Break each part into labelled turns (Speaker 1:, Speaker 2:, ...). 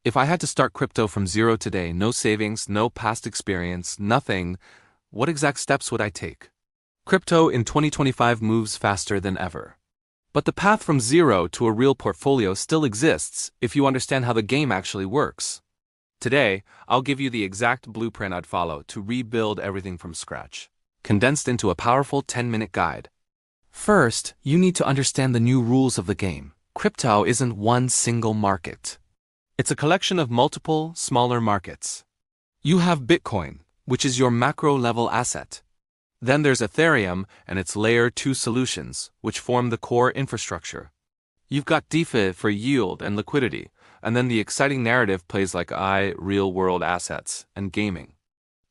Speaker 1: If I had to start crypto from zero today, no savings, no past experience, nothing, what exact steps would I take? Crypto in 2025 moves faster than ever. But the path from zero to a real portfolio still exists if you understand how the game actually works. Today, I'll give you the exact blueprint I'd follow to rebuild everything from scratch, condensed into a powerful 10-minute guide. First, you need to understand the new rules of the game. Crypto isn't one single market. It's a collection of multiple, smaller markets. You have Bitcoin, which is your macro-level asset. Then there's Ethereum and its Layer 2 solutions, which form the core infrastructure. You've got DeFi for yield and liquidity, and then the exciting narrative plays like real-world assets and gaming.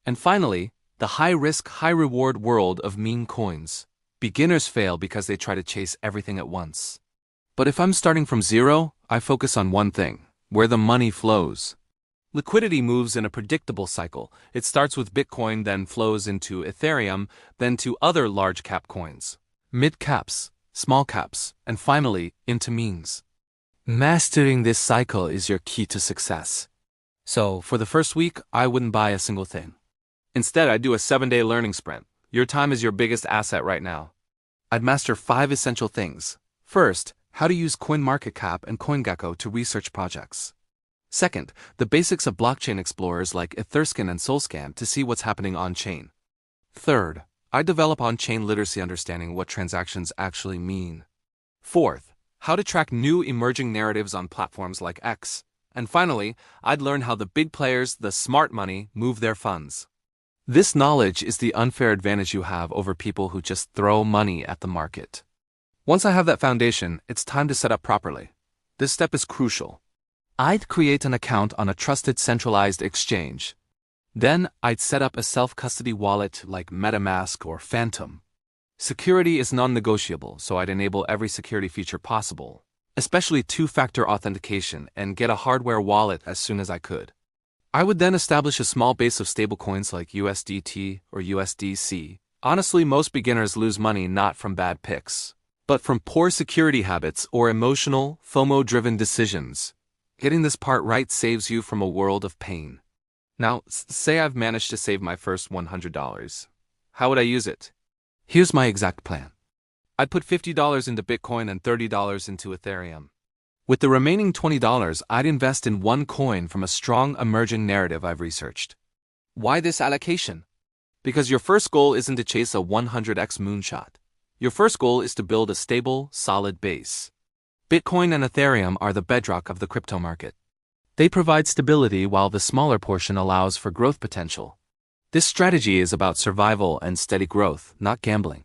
Speaker 1: And finally, the high-risk, high-reward world of meme coins. Beginners fail because they try to chase everything at once. But if I'm starting from zero, I focus on one thing: where the money flows. Liquidity moves in a predictable cycle. It starts with Bitcoin, then flows into Ethereum, then to other large-cap coins, mid-caps, small-caps, and finally into memes. Mastering this cycle is your key to success. So, for the first week, I wouldn't buy a single thing. Instead, I'd do a 7-day learning sprint. Your time is your biggest asset right now. I'd master 5 essential things. First, how to use CoinMarketCap and CoinGecko to research projects. Second, the basics of blockchain explorers like Etherscan and Solscan to see what's happening on-chain. Third, I develop on-chain literacy, understanding what transactions actually mean. Fourth, how to track new emerging narratives on platforms like X. And finally, I'd learn how the big players, the smart money, move their funds. This knowledge is the unfair advantage you have over people who just throw money at the market. Once I have that foundation, it's time to set up properly. This step is crucial. I'd create an account on a trusted centralized exchange. Then I'd set up a self-custody wallet like MetaMask or Phantom. Security is non-negotiable, so I'd enable every security feature possible, especially two-factor authentication, and get a hardware wallet as soon as I could. I would then establish a small base of stablecoins like USDT or USDC. Honestly, most beginners lose money not from bad picks, but from poor security habits or emotional, FOMO-driven decisions. Getting this part right saves you from a world of pain. Now, say I've managed to save my first $100. How would I use it? Here's my exact plan. I'd put $50 into Bitcoin and $30 into Ethereum. With the remaining $20, I'd invest in one coin from a strong emerging narrative I've researched. Why this allocation? Because your first goal isn't to chase a 100x moonshot. Your first goal is to build a stable, solid base. Bitcoin and Ethereum are the bedrock of the crypto market. They provide stability while the smaller portion allows for growth potential. This strategy is about survival and steady growth, not gambling.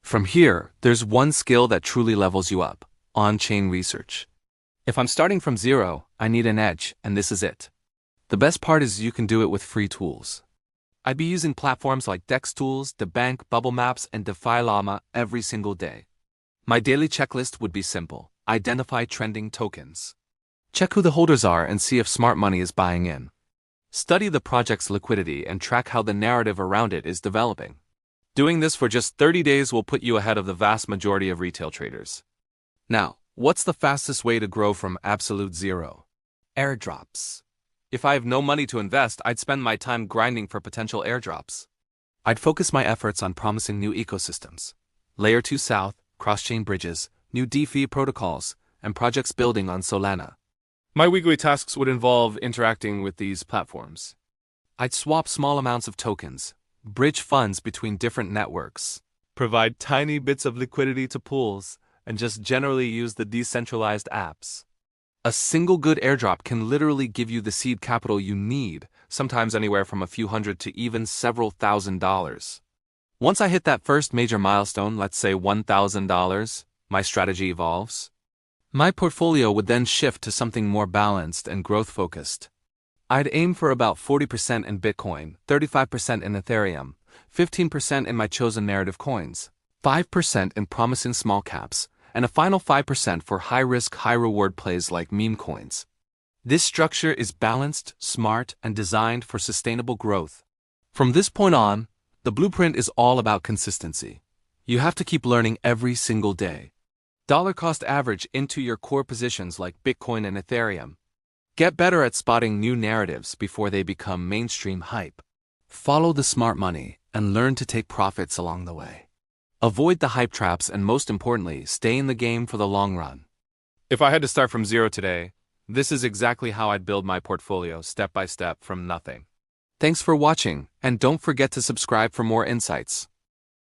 Speaker 1: From here, there's one skill that truly levels you up: on-chain research. If I'm starting from zero, I need an edge, and this is it. The best part is you can do it with free tools. I'd be using platforms like DexTools, DeBank, Bubble Maps, and DeFi Llama every single day. My daily checklist would be simple: identify trending tokens. Check who the holders are and see if smart money is buying in. Study the project's liquidity and track how the narrative around it is developing. Doing this for just 30 days will put you ahead of the vast majority of retail traders. Now, what's the fastest way to grow from absolute zero? Airdrops. If I have no money to invest, I'd spend my time grinding for potential airdrops. I'd focus my efforts on promising new ecosystems: Layer 2 South, cross-chain bridges, new DeFi protocols, and projects building on Solana. My weekly tasks would involve interacting with these platforms. I'd swap small amounts of tokens, bridge funds between different networks, provide tiny bits of liquidity to pools, and just generally use the decentralized apps. A single good airdrop can literally give you the seed capital you need, sometimes anywhere from a few hundred to even several $1,000s. Once I hit that first major milestone, let's say $1,000, my strategy evolves. My portfolio would then shift to something more balanced and growth-focused. I'd aim for about 40% in Bitcoin, 35% in Ethereum, 15% in my chosen narrative coins, 5% in promising small caps, and a final 5% for high-risk, high-reward plays like meme coins. This structure is balanced, smart, and designed for sustainable growth. From this point on, the blueprint is all about consistency. You have to keep learning every single day. Dollar cost average into your core positions like Bitcoin and Ethereum. Get better at spotting new narratives before they become mainstream hype. Follow the smart money and learn to take profits along the way. Avoid the hype traps and most importantly, stay in the game for the long run. If I had to start from zero today, this is exactly how I'd build my portfolio step by step from nothing. Thanks for watching, and don't forget to subscribe for more insights.